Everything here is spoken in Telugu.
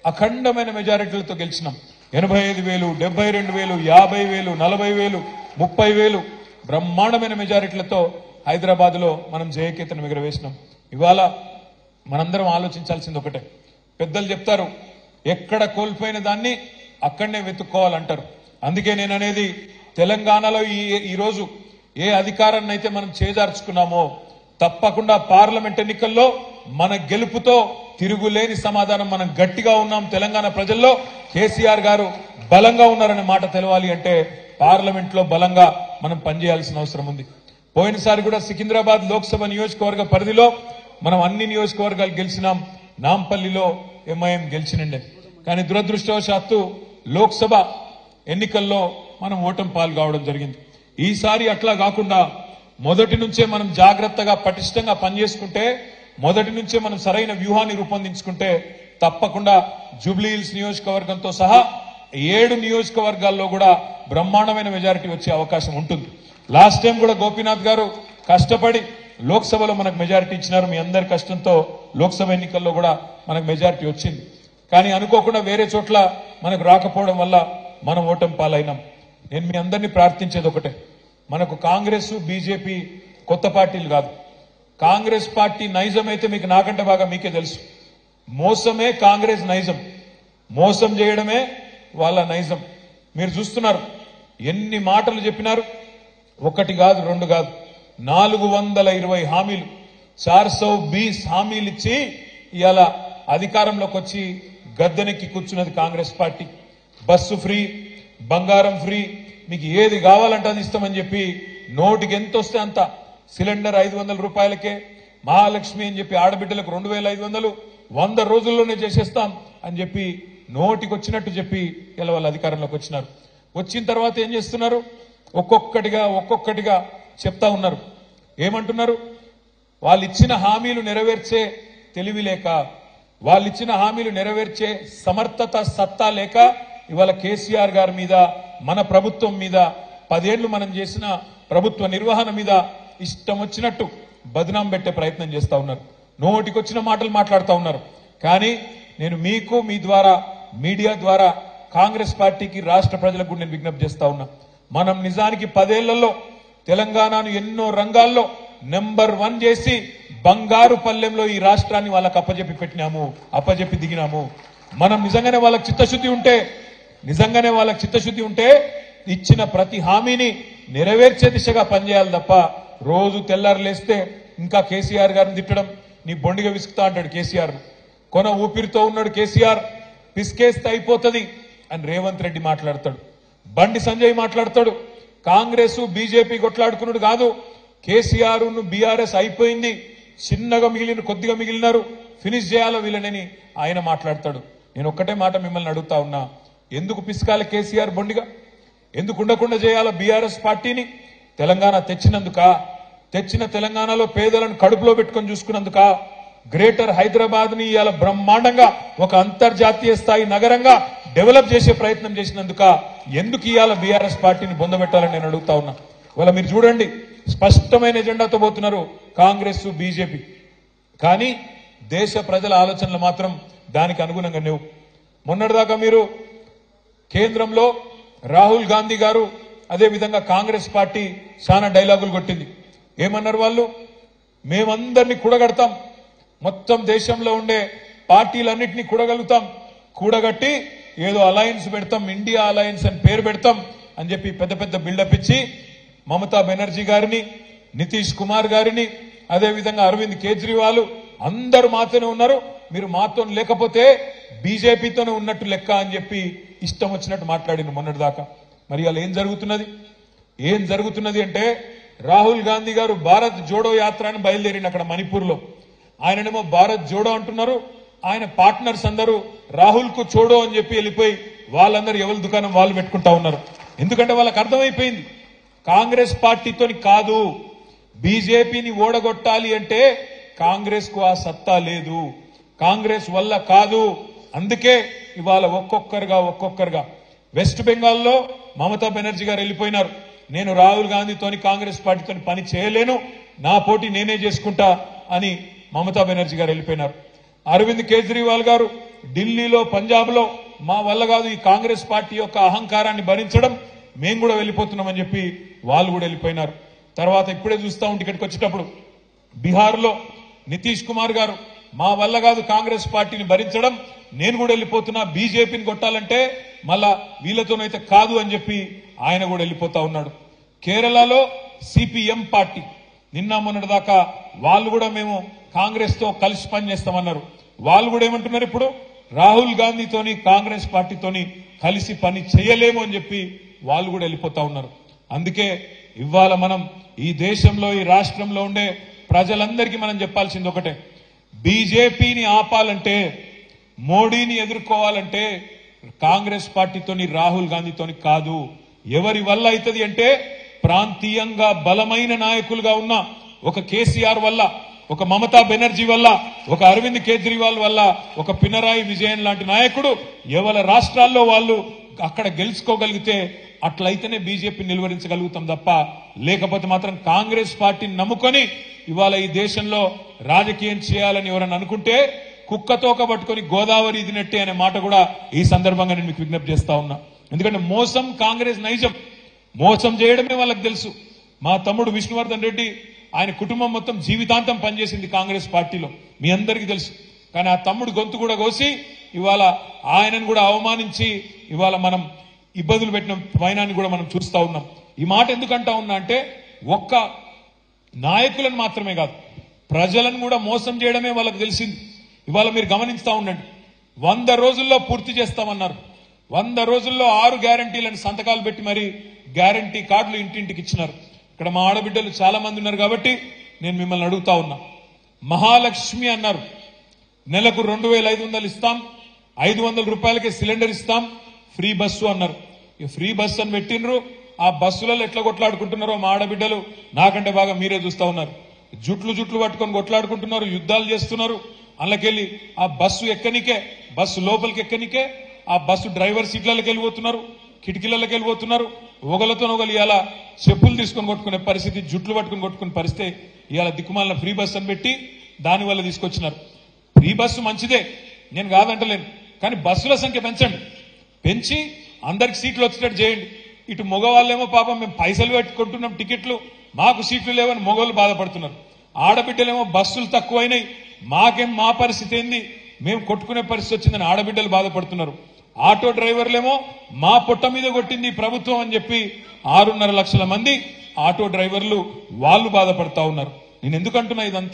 అఖండమైన మెజారిటీలతో గెలిచినాం. 85,000, 72,000, 50,000, 40,000, 30,000 బ్రహ్మాండమైన మెజారిటీలతో హైదరాబాద్ లో మనం జయకేతనం ఎగురవేసినాం. ఇవాళ మనందరం ఆలోచించాల్సింది ఒకటే. పెద్దలు చెప్తారు, ఎక్కడ కోల్పోయిన దాన్ని అక్కడనే వెతుక్కోవాలంటారు. అందుకే నేను అనేది, తెలంగాణలో ఈరోజు ఏ అధికారాన్ని అయితే మనం చేజార్చుకున్నామో తప్పకుండా పార్లమెంట్ ఎన్నికల్లో మన గెలుపుతో తిరుగులేని సమాధానం. మనం గట్టిగా ఉన్నాం, తెలంగాణ ప్రజల్లో కేసీఆర్ గారు బలంగా ఉన్నారనే మాట తెలవాలి అంటే పార్లమెంట్ లో బలంగా మనం పనిచేయాల్సిన అవసరం ఉంది. పోయినసారి కూడా సికింద్రాబాద్ లోక్సభ నియోజకవర్గ పరిధిలో మనం అన్ని నియోజకవర్గాలు గెలిచినాం. నాంపల్లిలో ఎంఐఎం గెలిచినండే. కానీ దురదృష్టవశాత్తు లోక్సభ ఎన్నికల్లో మనం ఓటమి పాలు కావడం జరిగింది. ఈసారి అట్లా కాకుండా మొదటి నుంచే మనం జాగ్రత్తగా పటిష్టంగా పనిచేసుకుంటే, మొదటి నుంచే మనం సరైన వ్యూహాన్ని రూపొందించుకుంటే తప్పకుండా జూబ్లీహిల్స్ నియోజకవర్గంతో సహా 7 నియోజకవర్గాల్లో కూడా బ్రహ్మాండమైన మెజారిటీ వచ్చే అవకాశం ఉంటుంది. లాస్ట్ టైం కూడా గోపీనాథ్ గారు కష్టపడి లోక్సభలో మనకు మెజారిటీ ఇచ్చినారు. మీ అందరి కష్టంతో లోక్సభ ఎన్నికల్లో కూడా మనకు మెజారిటీ వచ్చింది. కానీ అనుకోకుండా వేరే చోట్ల మనకు రాకపోవడం వల్ల మనం ఓటమి పాలైనాం. నేను మీ అందరినీ ప్రార్థించేది ఒకటే, మనకు కాంగ్రెస్ బీజేపీ కొత్త పార్టీలు కాదు. కాంగ్రెస్ పార్టీ నైజం అయితే మీకు నాకంటే బాగా మీకే తెలుసు. మోసమే కాంగ్రెస్ నైజం, మోసం చేయడమే వాళ్ళ నైజం. మీరు చూస్తున్నారు ఎన్ని మాటలు చెప్పినారు. 1 కాదు 2 కాదు, 420 హామీలు, 420 హామీలు ఇచ్చి ఇవాళ అధికారంలోకి వచ్చి గద్దెనెక్కి కూర్చున్నది కాంగ్రెస్ పార్టీ. బస్సు ఫ్రీ, బంగారం ఫ్రీ, మీకు ఏది కావాలంటే అది ఇస్తామని చెప్పి నోటికి ఎంత వస్తే అంత, సిలిండర్ 500 రూపాయలకే, మహాలక్ష్మి అని చెప్పి ఆడబిడ్డలకు 2,500 100 రోజుల్లోనే చేసేస్తాం అని చెప్పి నోటికి వచ్చినట్టు చెప్పి ఇలా వాళ్ళు అధికారంలోకి వచ్చినారు. వచ్చిన తర్వాత ఏం చేస్తున్నారు? ఒక్కొక్కటిగా చెప్తా ఉన్నారు. ఏమంటున్నారు? వాళ్ళు ఇచ్చిన హామీలు నెరవేర్చే తెలివి లేక, వాళ్ళు ఇచ్చిన హామీలు నెరవేర్చే సమర్థత సత్తా లేక ఇవాళ కేసీఆర్ గారి మీద, మన ప్రభుత్వం మీద, 10 ఏళ్లు మనం చేసిన ప్రభుత్వ నిర్వహణ మీద ఇష్టం వచ్చినట్టు బదనాం పెట్టే ప్రయత్నం చేస్తా ఉన్నారు. నోటికొచ్చిన మాటలు మాట్లాడుతూ ఉన్నారు. కానీ నేను మీకు, మీ ద్వారా, మీడియా ద్వారా కాంగ్రెస్ పార్టీకి, రాష్ట్ర ప్రజలకు నేను విజ్ఞప్తి చేస్తా ఉన్నా. మనం నిజానికి 10 ఏళ్లలో తెలంగాణను ఎన్నో రంగాల్లో నెంబర్ 1 చేసి బంగారు పల్లెంలో ఈ రాష్ట్రాన్ని వాళ్ళకి అప్పజెప్పి దిగినాము. మనం నిజంగానే వాళ్ళకి చిత్తశుద్ధి ఉంటే ఇచ్చిన ప్రతి హామీని నెరవేర్చే దిశగా పనిచేయాలి తప్ప రోజు తెల్లారులేస్తే ఇంకా కేసీఆర్ గారిని తిట్టడం, నీ బొండిగా విసుకుతా అంటాడు కేసీఆర్. కొన ఊపిరితో ఉన్నాడు కేసీఆర్, పిసికేస్తే అయిపోతుంది అని రేవంత్ రెడ్డి మాట్లాడతాడు. బండి సంజయ్ మాట్లాడతాడు. కాంగ్రెస్ బీజేపీ కొట్లాడుకున్నాడు కాదు, కేసీఆర్ బీఆర్ఎస్ అయిపోయింది, కొద్దిగా మిగిలినారు, ఫినిష్ చేయాలో వీళ్ళని ఆయన మాట్లాడతాడు. నేను ఒక్కటే మాట మిమ్మల్ని అడుగుతా ఉన్నా, ఎందుకు పిసకాలి కేసీఆర్ బొండిగా? ఎందుకు ఉండకుండా చేయాలో బీఆర్ఎస్ పార్టీని? తెలంగాణ తెచ్చిన తెలంగాణలో పేదలను కడుపులో పెట్టుకొని చూసుకున్నందుక? గ్రేటర్ హైదరాబాద్ ని ఇవాళ బ్రహ్మాండంగా ఒక అంతర్జాతీయ స్థాయి నగరంగా డెవలప్ చేసే ప్రయత్నం చేసినందుక? ఎందుకు ఇవాళ బీఆర్ఎస్ పార్టీని బొందబెట్టాలని నేను అడుగుతా ఉన్నా. ఇవాళ మీరు చూడండి, స్పష్టమైన ఎజెండాతో పోతున్నారు కాంగ్రెస్ బీజేపీ. కానీ దేశ ప్రజల ఆలోచనలు మాత్రం దానికి అనుగుణంగా లేవు. మొన్నటిదాకా మీరు కేంద్రంలో రాహుల్ గాంధీ గారు, అదేవిధంగా కాంగ్రెస్ పార్టీ చాలా డైలాగులు కొట్టింది. ఏమన్నారు వాళ్ళు? మేమందరినీ కూడగడతాం, మొత్తం దేశంలో ఉండే పార్టీలన్నింటినీ కూడగలుగుతాం, కూడగట్టి ఏదో అలయన్స్ పెడతాం, ఇండియా అలయన్స్ అని పేరు పెడతాం అని చెప్పి పెద్ద పెద్ద బిల్డప్ ఇచ్చి మమతా బెనర్జీ గారిని, నితీష్ కుమార్ గారిని, అదేవిధంగా అరవింద్ కేజ్రీవాల్ అందరూ మాతోనే ఉన్నారు, మీరు మాతో లేకపోతే బీజేపీతోనే ఉన్నట్టు లెక్క అని చెప్పి ఇష్టం వచ్చినట్టు మాట్లాడింది మొన్నటిదాకా. మరి అలా ఏం జరుగుతున్నది అంటే, రాహుల్ గాంధీ గారు భారత్ జోడో యాత్ర అని బయలుదేరింది అక్కడ మణిపూర్లో. ఆయననేమో భారత్ జోడో అంటున్నారు, ఆయన పార్ట్నర్స్ అందరూ రాహుల్ కు చోడో అని చెప్పి వెళ్ళిపోయి వాళ్ళందరూ ఎవరి దుకాణం వాళ్ళు పెట్టుకుంటా ఉన్నారు. ఎందుకంటే వాళ్ళకి అర్థమైపోయింది, కాంగ్రెస్ పార్టీతోని కాదు, బీజేపీని ఓడగొట్టాలి అంటే కాంగ్రెస్ కు ఆ సత్తా లేదు, కాంగ్రెస్ వల్ల కాదు. అందుకే ఇవాళ ఒక్కొక్కరుగా వెస్ట్ బెంగాల్లో మమతా బెనర్జీ గారు వెళ్ళిపోయినారు. నేను రాహుల్ గాంధీతోని, కాంగ్రెస్ పార్టీతోని పని చేయలేను, నా పోటీ నేనే చేసుకుంటా అని మమతా బెనర్జీ గారు వెళ్ళిపోయినారు. అరవింద్ కేజ్రీవాల్ గారు ఢిల్లీలో పంజాబ్లో మా వల్ల కాదు ఈ కాంగ్రెస్ పార్టీ యొక్క అహంకారాన్ని భరించడం, మేము కూడా వెళ్ళిపోతున్నామని చెప్పి వాళ్ళు కూడా వెళ్ళిపోయినారు. తర్వాత ఇప్పుడే చూస్తా ఉంటే ఇక్కడికి వచ్చేటప్పుడు బీహార్లో నితీష్ కుమార్ గారు మా వల్ల కాదు కాంగ్రెస్ పార్టీని భరించడం, నేను కూడా వెళ్ళిపోతున్నా, బీజేపీని కొట్టాలంటే మళ్ళా వీళ్ళతోనైతే కాదు అని చెప్పి ఆయన కూడా వెళ్ళిపోతా ఉన్నాడు. కేరళలో సిపిఎం పార్టీ నిన్న మొన్నటి దాకా వాళ్ళు కూడా మేము కాంగ్రెస్ తో కలిసి పనిచేస్తామన్నారు. వాళ్ళు కూడా ఏమంటున్నారు, ఇప్పుడు రాహుల్ గాంధీతోని కాంగ్రెస్ పార్టీతోని కలిసి పని చేయలేము అని చెప్పి వాళ్ళు కూడా వెళ్ళిపోతా ఉన్నారు. అందుకే ఇవాళ మనం ఈ దేశంలో ఈ రాష్ట్రంలో ఉండే ప్రజలందరికీ మనం చెప్పాల్సింది ఒకటే, బీజేపీని ఆపాలంటే, మోడీని ఎదుర్కోవాలంటే కాంగ్రెస్ పార్టీతోని రాహుల్ గాంధీతోని కాదు. ఎవరి వల్ల అవుతుంది అంటే ప్రాంతీయంగా బలమైన నాయకులుగా ఉన్న ఒక కేసీఆర్ వల్ల, ఒక మమతా బెనర్జీ వల్ల, ఒక అరవింద్ కేజ్రీవాల్ వల్ల, ఒక పినరాయి విజయన్ లాంటి నాయకుడు ఎవరి రాష్ట్రాల్లో వాళ్ళు అక్కడ గెలుచుకోగలిగితే అట్లయితేనే బీజేపీ నిలువరించగలుగుతాం తప్ప, లేకపోతే మాత్రం కాంగ్రెస్ పార్టీని నమ్ముకొని ఇవాళ ఈ దేశంలో రాజకీయం చేయాలని ఎవరన్నా అనుకుంటే కుక్కతోక పట్టుకొని గోదావరి ఇదినట్టే అనే మాట కూడా ఈ సందర్భంగా నేను మీకు విజ్ఞప్తి చేస్తా ఉన్నా. ఎందుకంటే మోసం కాంగ్రెస్ నైజం, మోసం చేయడమే వాళ్ళకి తెలుసు. మా తమ్ముడు విష్ణువర్ధన్ రెడ్డి ఆయన కుటుంబం మొత్తం జీవితాంతం పనిచేసింది కాంగ్రెస్ పార్టీలో, మీ అందరికీ తెలుసు. కానీ ఆ తమ్ముడు గొంతు కూడా కోసి ఇవాళ ఆయనను కూడా అవమానించి ఇవాళ మనం ఇబ్బందులు పెట్టిన వైనాన్ని కూడా మనం చూస్తా ఉన్నాం. ఈ మాట ఎందుకంటా ఉన్నా అంటే ఒక్క నాయకులను మాత్రమే కాదు, ప్రజలను కూడా మోసం చేయడమే వాళ్ళకి తెలిసింది. ఇవాళ మీరు గమనిస్తా ఉండండి, 100 రోజుల్లో పూర్తి చేస్తామన్నారు. 100 రోజుల్లో 6 గ్యారంటీలను సంతకాలు పెట్టి మరి గ్యారంటీ కార్డులు ఇంటింటికి ఇచ్చినారు. ఇక్కడ మా ఆడబిడ్డలు చాలా మంది ఉన్నారు కాబట్టి నేను మిమ్మల్ని అడుగుతా ఉన్నా, మహాలక్ష్మి అన్నారు, నెలకు 2500 ఇస్తాం, 500 రూపాయలకే సిలిండర్ ఇస్తాం, ఫ్రీ బస్సు అన్నారు. ఈ ఫ్రీ బస్సు అని పెట్టినరు, ఆ బస్సులలో ఎట్లా కొట్లాడుకుంటున్నారో మా ఆడబిడ్డలు నాకంటే బాగా మీరే చూస్తా ఉన్నారు. జుట్లు పట్టుకొని కొట్లాడుకుంటున్నారు, యుద్ధాలు చేస్తున్నారు. అందులోకెళ్ళి ఆ బస్సు ఎక్కనికే, బస్సు లోపలికి ఎక్కనికే ఆ బస్సు డ్రైవర్ సీట్లకి వెళ్ళిపోతున్నారు, కిటికీలకి వెళ్ళిపోతున్నారు. ఒకలతో ఒకరు ఇవాళ చెప్పులు తీసుకొని కొట్టుకునే పరిస్థితి, జుట్లు పట్టుకుని కొట్టుకునే పరిస్థితి. ఇవాళ దిక్కుమాలిన ఫ్రీ బస్సు అని పెట్టి దానివల్ల తీసుకొచ్చినారు. ఫ్రీ బస్సు మంచిదే, నేను కాదంటలేను, కానీ బస్సుల సంఖ్య పెంచండి, పెంచి అందరికి సీట్లు వచ్చేటట్టు చేయండి. ఇటు మగవాళ్ళేమో పాపం మేము పైసలు పెట్టుకుంటున్నాం టికెట్లు, మాకు సీట్లు లేవని మగవాళ్ళు బాధపడుతున్నారు. ఆడబిడ్డలేమో బస్సులు తక్కువైనాయి, మాకేం మా పరిస్థితి ఏంది, మేము కొట్టుకునే పరిస్థితి వచ్చిందని ఆడబిడ్డలు బాధపడుతున్నారు. ఆటో డ్రైవర్లేమో మా పొట్ట మీద కొట్టింది ప్రభుత్వం అని చెప్పి 6.5 లక్షల మంది ఆటో డ్రైవర్లు వాళ్ళు బాధపడతా ఉన్నారు. నేను ఎందుకంటున్నా ఇదంతా